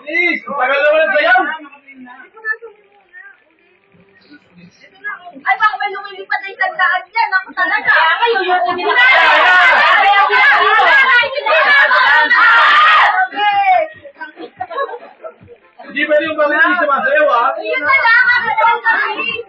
Please, tagal naman sa yan. Ay, baka may lumilipad na isang daan dyan. Ako talaga. Kaya kayo yung umilipad. Hindi ba yung pamilya yung sumasayaw, ha? Yun na lang. Ano daw kami?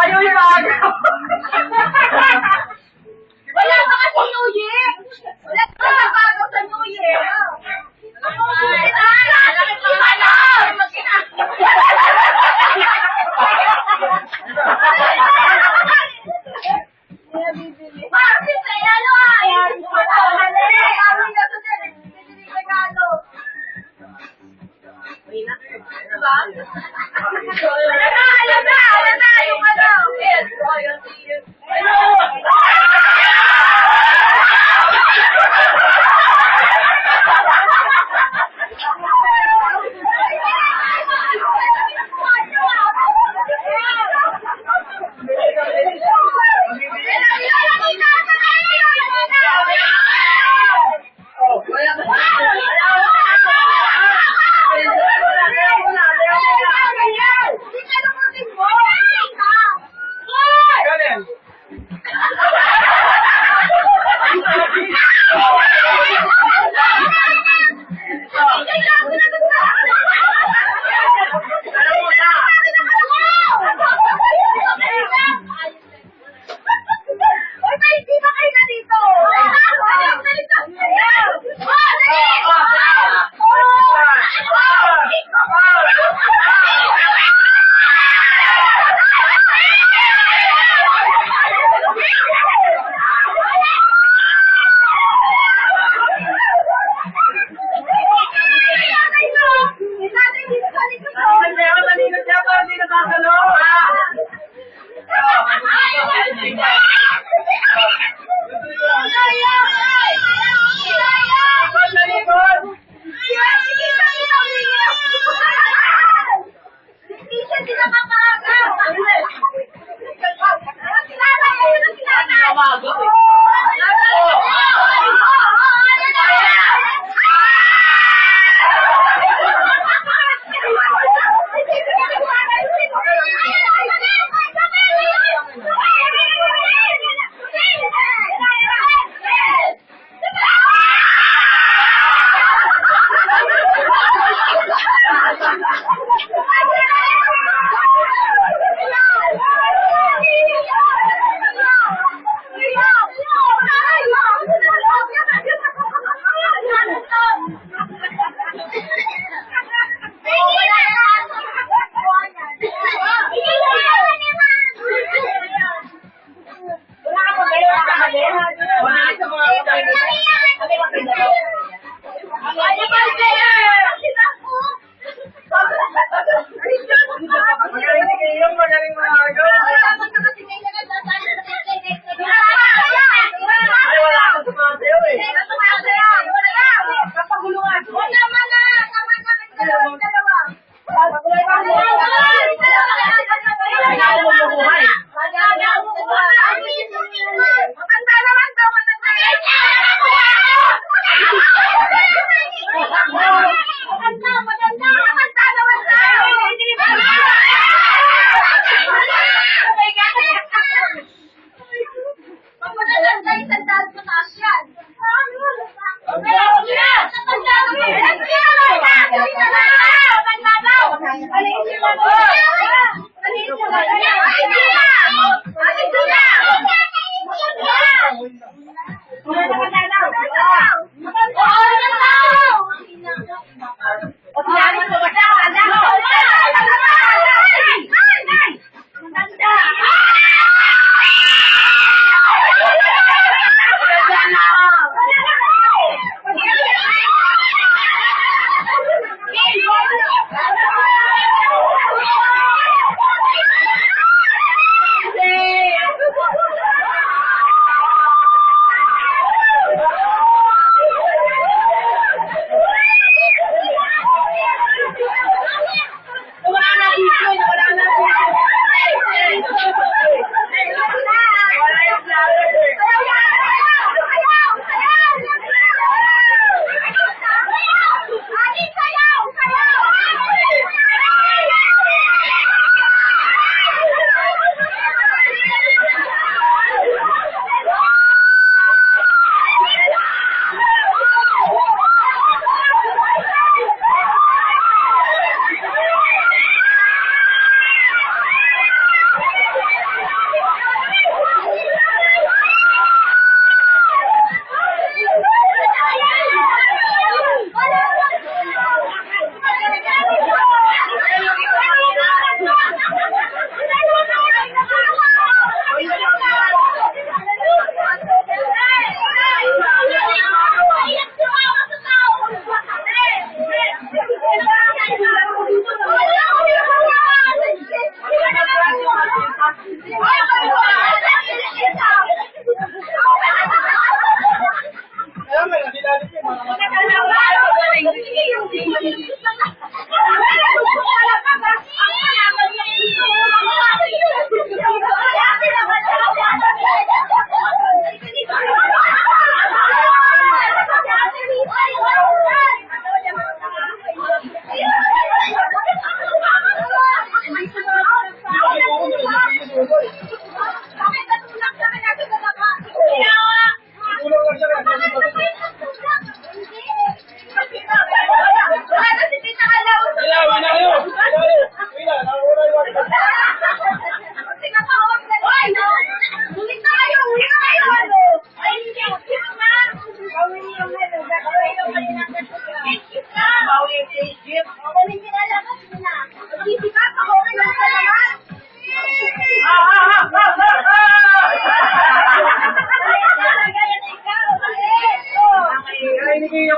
Ayaw yung agaw. Wala pa kasi New Year. Wala pa agaw sa New Year. Bakit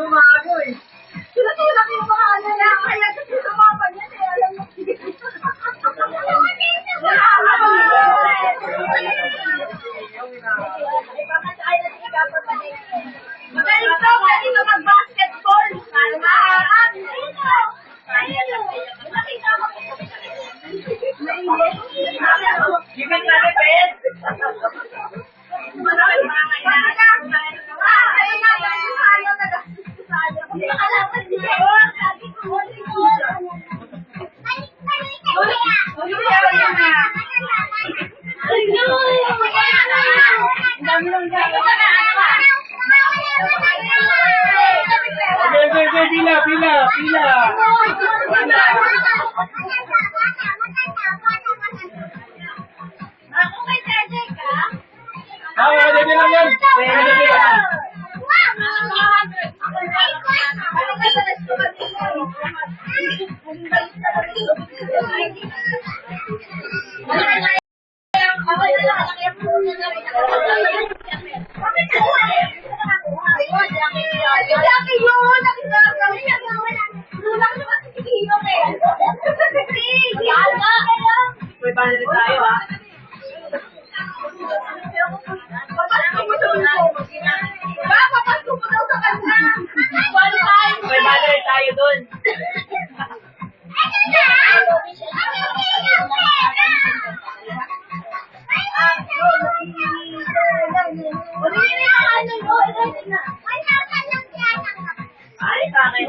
umagot eh. Hindi ka na Okay, pila. Ako may charger ka? Dede lang yan. Dede lang. May banit tayo, ha? May banner tayo dun. Ay, sa akin.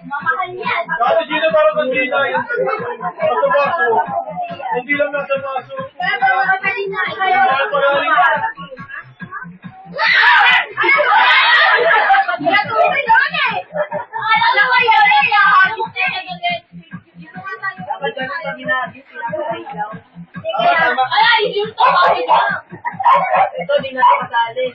Mamahal yan. Dati sino parang kandila yun. Nasa baso. Hindi lang nasa baso. Pero magaling na. Mahal pa galing yan. Natuloy doon eh. Alam mo yun eh. Nahabok na eh. Dapat ganun pa ginagis sila sa ilaw. Ay, yung tumawid na. Ito, di na kasali.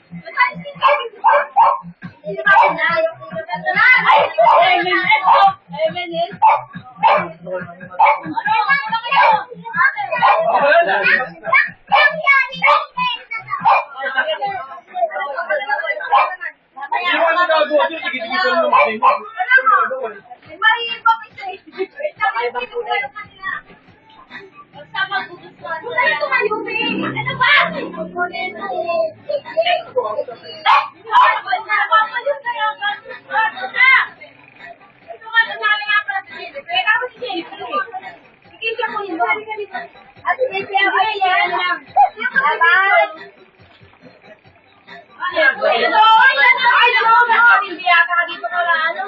Hindi mo na nagawa. Sige, mo mo. Kaya ako si Jennifer eh. Sige, siya mo yun. At si Jennifer, ayan lang. Bye-bye. Hindi ata ka dito wala ano.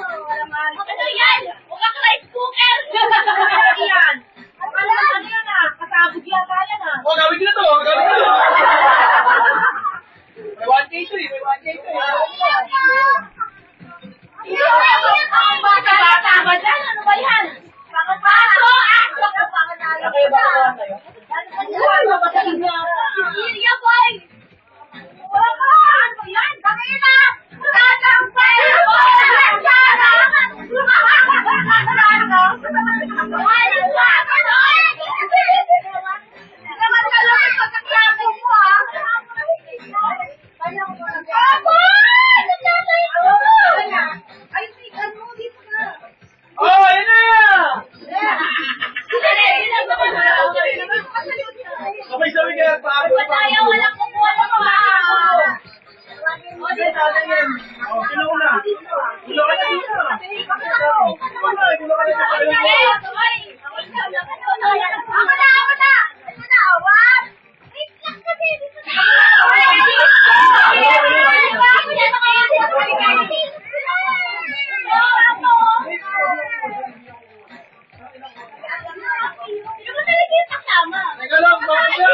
Ano yan? Mukhang rice cooker. Ano yan? Ano yan ah? Kasabog yata yan ah. Oh, gawin ko na to. Gawin ko na to. May 1K to eh. May 1K to eh. Bata ba dyan? Ano ba yan? Bakit ba? Bakit na alam Okay, baka ba tayo? ano ba tayo niya? Ilya boy! Ano ba yan? Bakit na? Tatang pera mo! Naman ka lang ang pagkaklamo mo ah! Ay, sigan mo dito na! Oh, ayun na! Sabay-sabay ka na pa. Walang kumuha ng mga Oh, sino ko na? Sino ka na dito? Sino ka na? Teka lang, bakit na?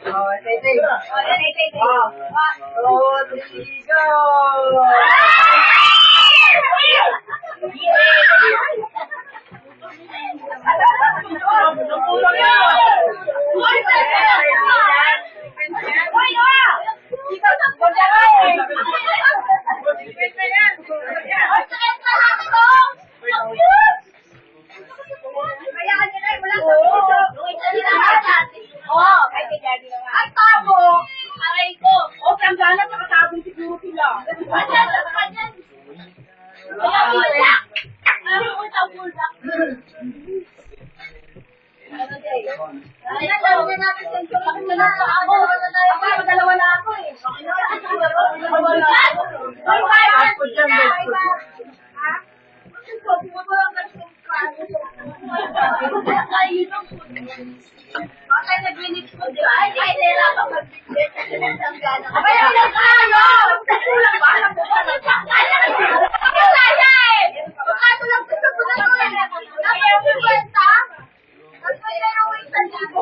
Oh, tay. Oh, yan, ay, tay. Oh. 1, 2, 3, go! Nakulang yan! Uy, ikaw sa punta ka eh. Ay, sakit na lang ito. Kaya ka nila eh, wala sa puso. Oo, ay, kay Daddy naman. Ay, tabo. Aray ko. O, tanggana, nakatabong siguro sila. Kaya wala. Ano ko sa puso? Ay, nalawin na natin sa ito. Bakit na lang ako? Dalawa na ako eh. Ay, bakit nag-minutes mo di ba? Ay, kaya ka mag-minutes. Ay, ilang tayo! Kulang ba? Ay, kaya eh! Baka lang gusto ko na yun. Dapat yung kwenta. Tapos may layawin sa libo.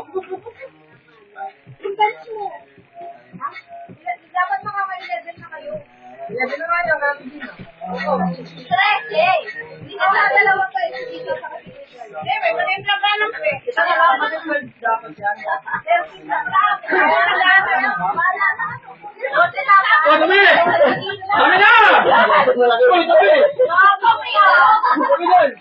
Yung bench mo. Ha? Dapat mga may level na kayo. Level na nga yan, natin din. Stress eh! Hindi ka sa dalawa kayo dito sa kapitid. Eh, may manimpla ka lang eh. Isa na lang, management dapat yan. Oh, dami! Dami na! Uy, dami! Dami nun!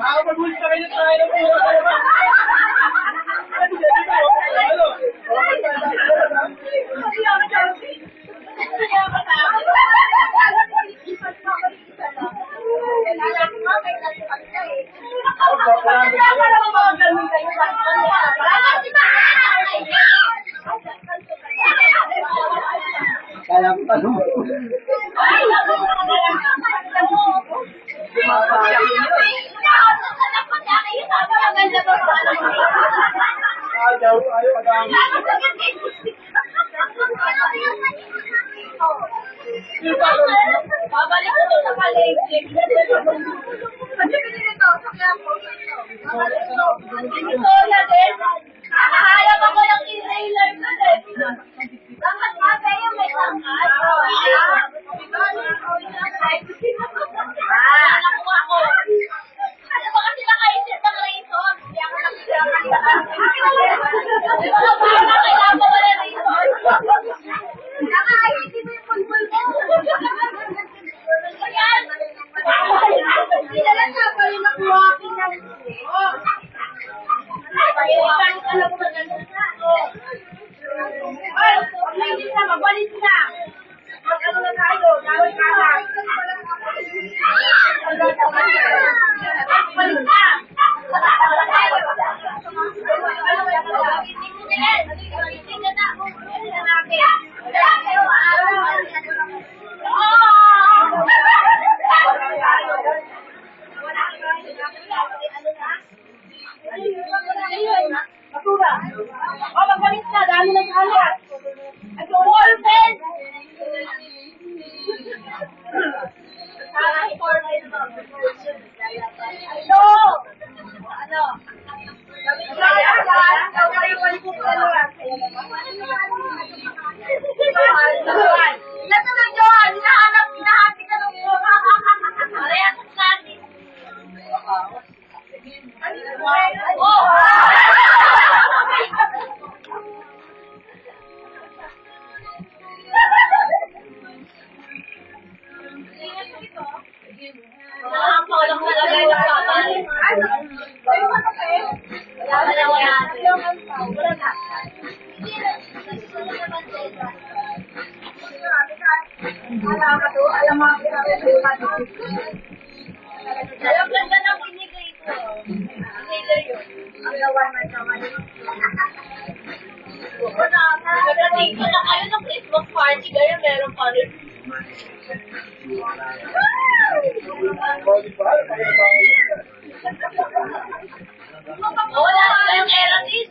Makakapag-ulit na kayo tayo ng pira. Kaya ko tanong. Babalik ko sa palengke. Kasi pinilito sa Quiapo. Babalik ko. Victoria din. Nakahanap ako ng inhaler ko din. Dapat mabay yung may tangkad. Nakuha ko. Ano ba kasi nakaisip ng reason? Kaya ako nagsilakan sa kailangan ko wala reason. Nakaisip mo yung pulpul mo. Ayan. Sinala na pa rin nakuha akin ng alam mo na ganun na. dami nag-alat. Nag-wallpen! Parang formal mo. Ano? Ano? Ilan na lang yun? Hinahanap ka nung mga. Parehas sa natin. Oh! Nakakapolong talaga yung kapal. Alam ganda ng binigay ko. Taylor yun. Ang lawan naman. Nagdating ko na kayo ng Christmas party kayo, meron pa rin. Wala na yung eratis.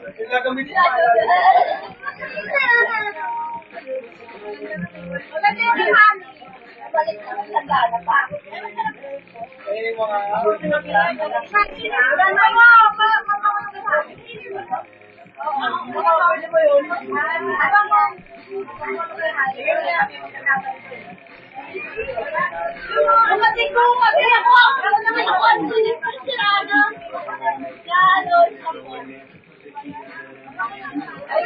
Maganda yung honey. Balik na ng sagana pa. Lumating ko, magkaya ko. Ano naman ako? Ano naman ako? Sirana. Yalo, sapon. Ay,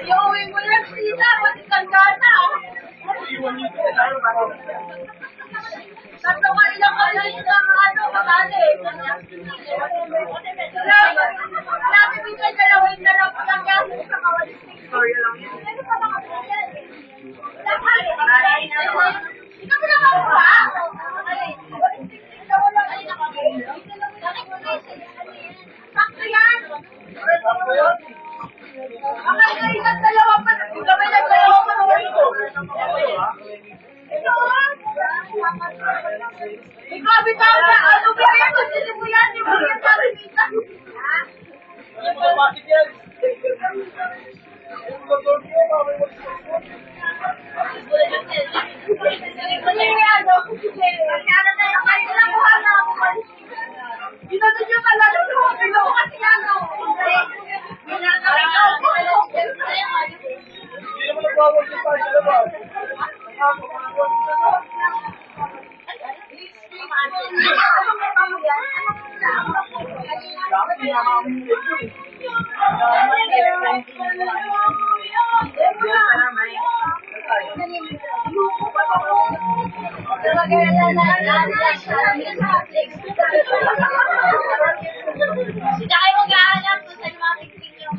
Iuwi mo lang sila, pati tangana. Tatlo ka ilang kayo ng kabali. Nabi minsan dalawin na lang pagkakasya sa kawalis. Storya lang yun. Ikaw mo lang ako ba? Ikaw mo lang kayo nakagay. Sakto yan. Akala ka isang dalawa pa. Ikaw may nagdalawa pa na wala. Ikaw bitaw na. Ano ba yan? Gusto mo yan? Di mo yan sabi kita. Ha? Bakit yan? Sila kayo mag-aanap kung saan mga picture yung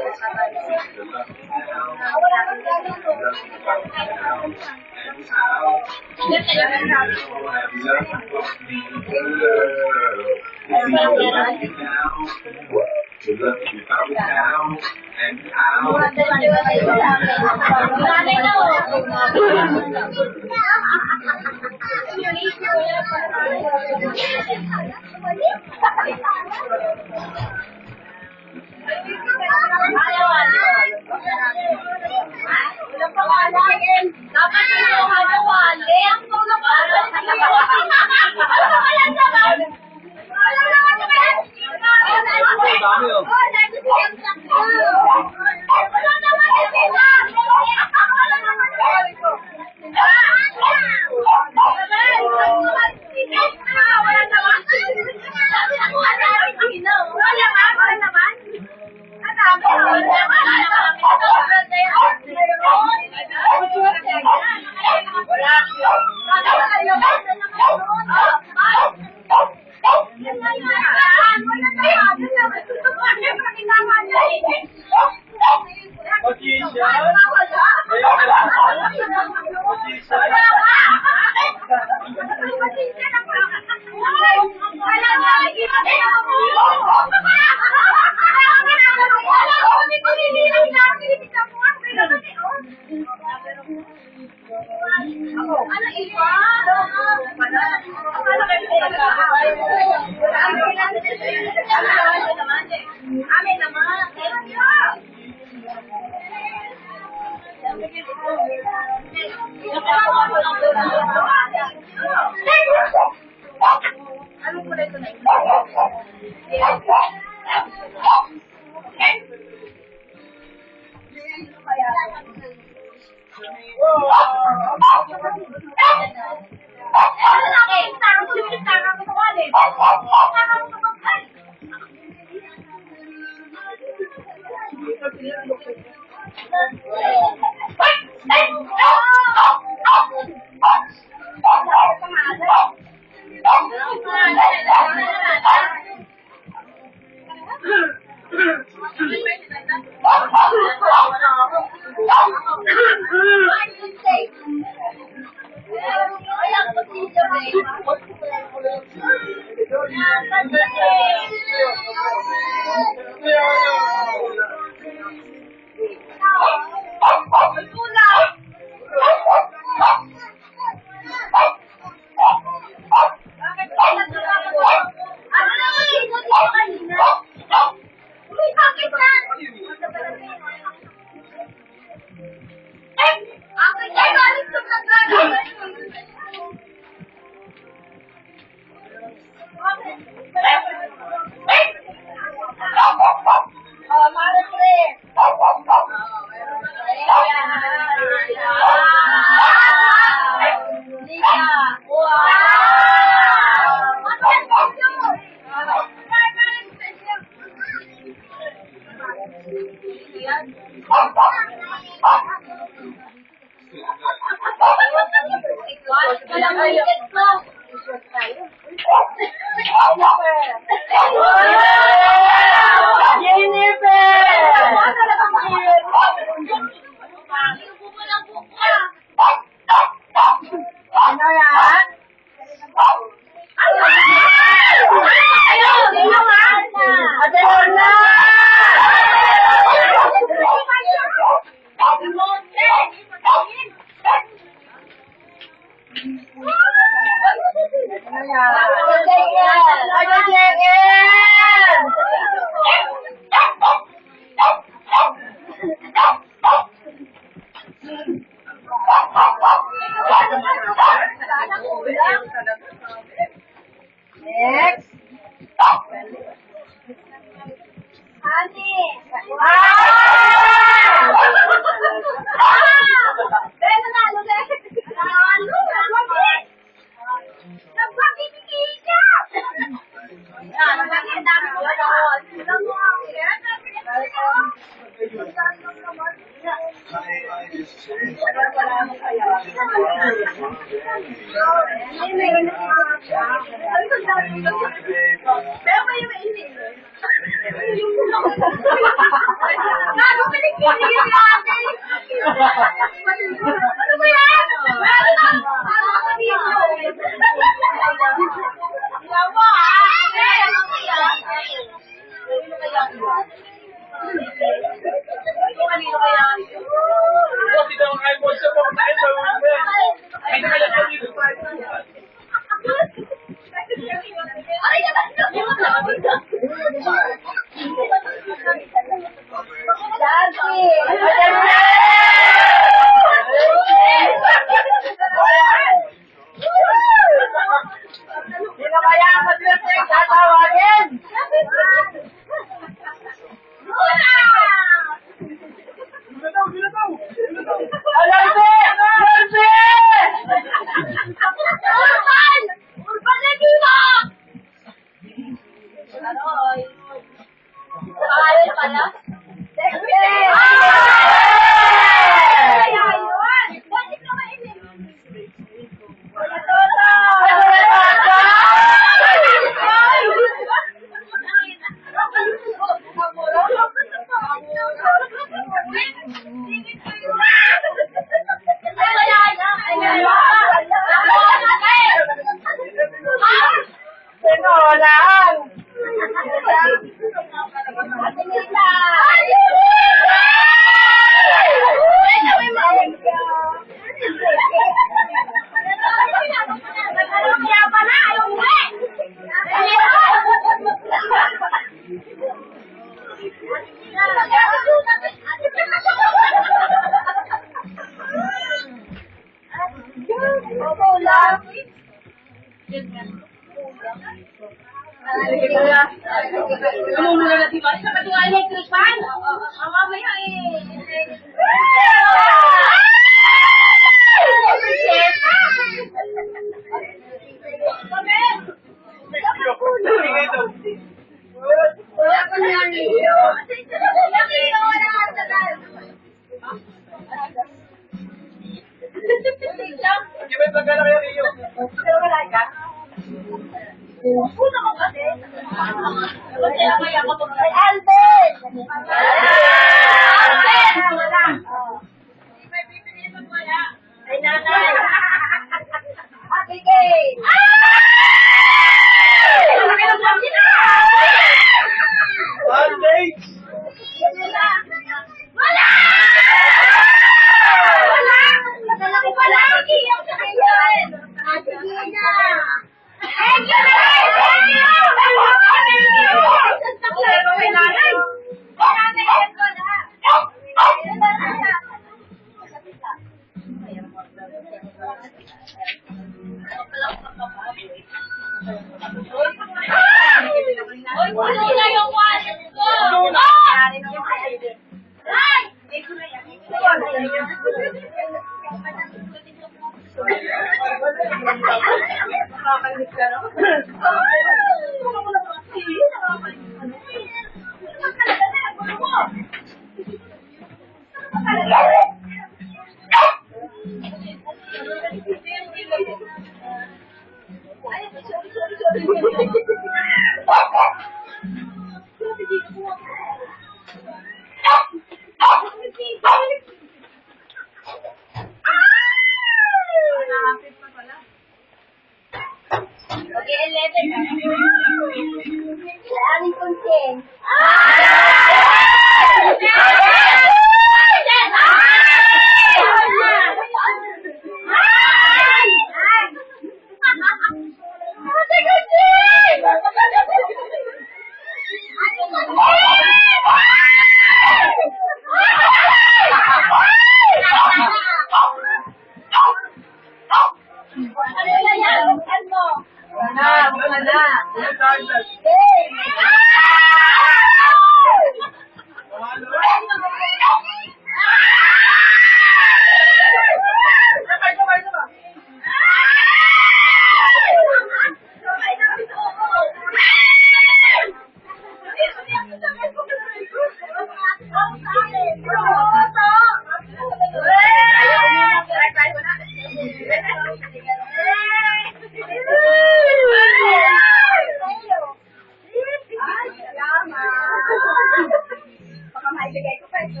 bigay ko pa ito.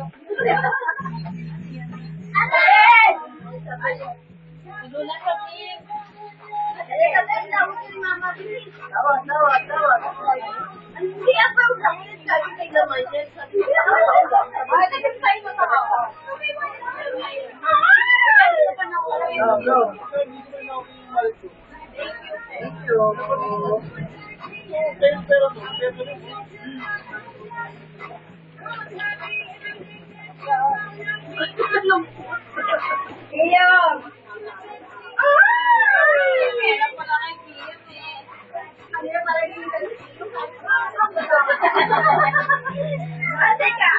Alin! Inulat sa team. Alin, tawag si Mama. Tawag. Hindi ako lang. Sabi kay naman yan. Sabi niya. Ay, nag-sign mo ka ako. Go. Thank you. Iyo. Kailan pala kay Kim eh. Kanina pala yung Ate ka.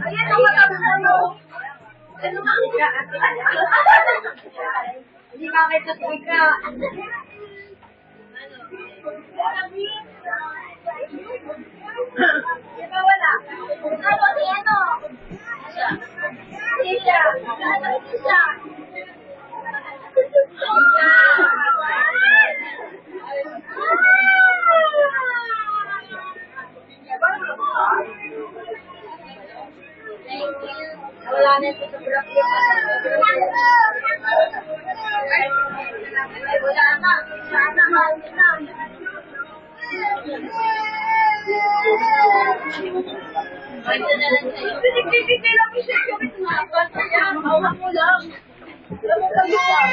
Ayan ang matabuno. Ano ka? Hindi ka kahit natuloy ka. Di ba wala? Ano si ano? Siya. Ano siya? Wala na ito sa photography. Wala na. Sana mahal na. Pwede na lang sa'yo. Pinagpipigay lang yung siya. Yung tumakas. Kaya, hawak mo lang. Alam mo lang yun.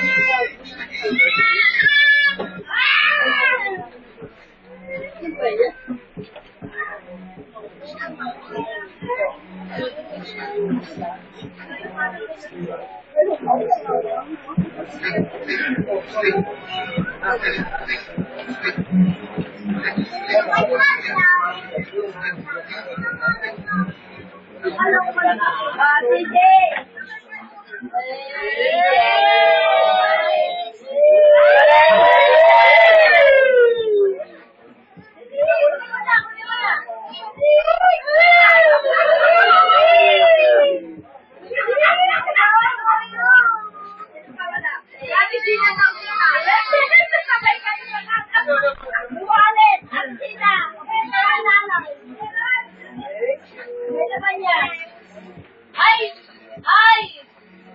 Sige.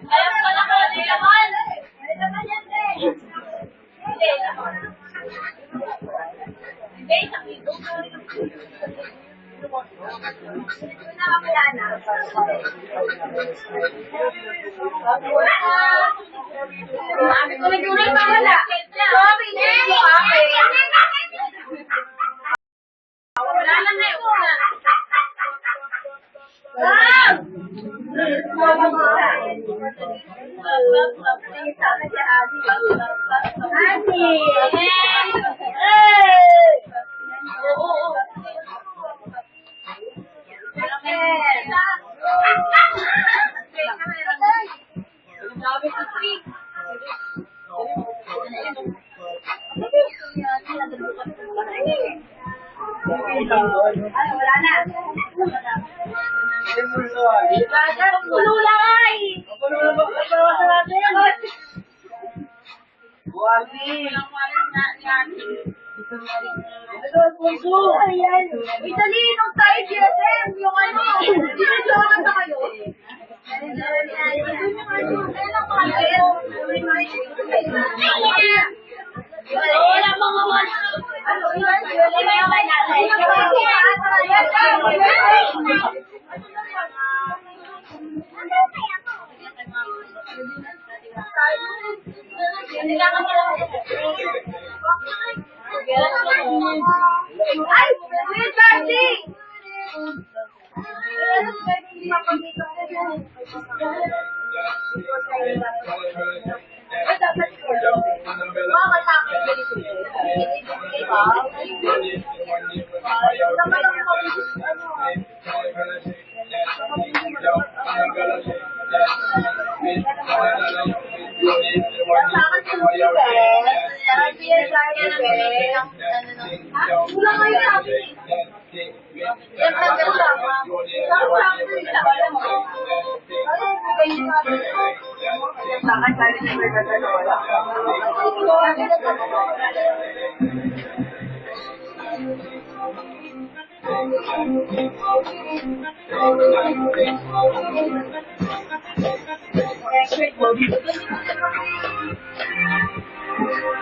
Alam pala ko na naman. Hindi, isang ito. Nagulay pa wala. Sorry, Wala lang na yung una. Wala na. Kululay! Ayan. Itali nung tayo GSM. Yung ano. Dinadyonan na kayo. Wala mga wala. Ay! Wait, Darcy!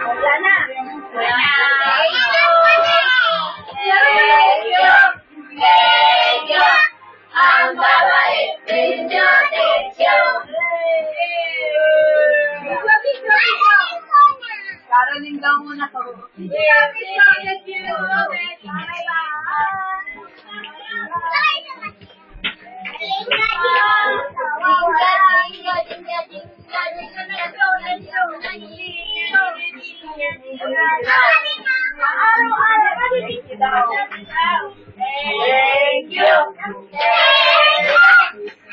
Wala na. Thank you. Ang babait ninyo, thank you. Caroling daw muna to. Thank you.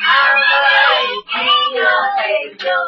Ang babait ninyo, thank you.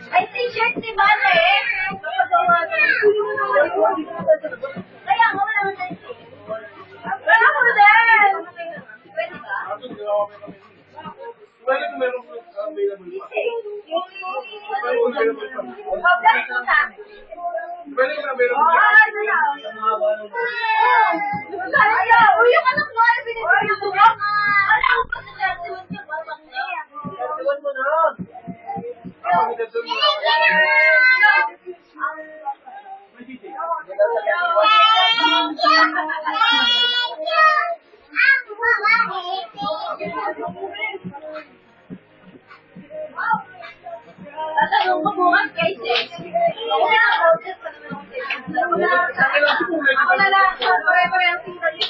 Ay, t-shirt si Bale. Kaya ako wala mo na wala mo din. Pwede ba? Pwede kung meron po available pa. Pag-gas mo na. Pwede kung available pa. Ano na? Uy, yung anak mo, ano binibigyan yung tulog? Wala akong pagkakasiwan niya. Iwan mo na. Ako, midadun mo na. Tatanong ko bukas kay Sis. Ako na lang. Pare-pare ang tingnan niyo.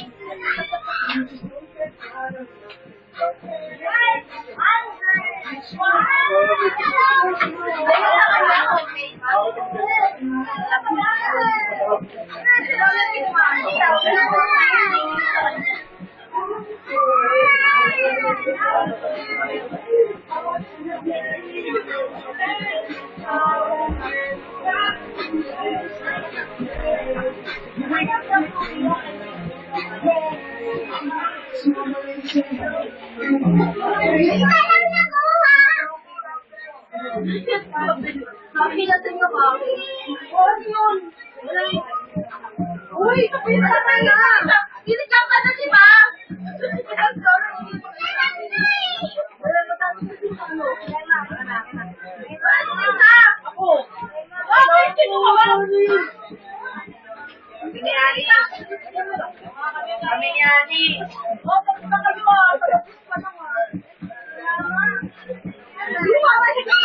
Makilatin ka ba? Ano yun? Uy, kapit ka na! Pinikap ka na si Ma! Wala na tayo sa ano. Ako! Bakit? Sino ka ba? Kami ni Ali. Kami ni Ali. Tapos na kayo. Tapos pa naman. Hindi mo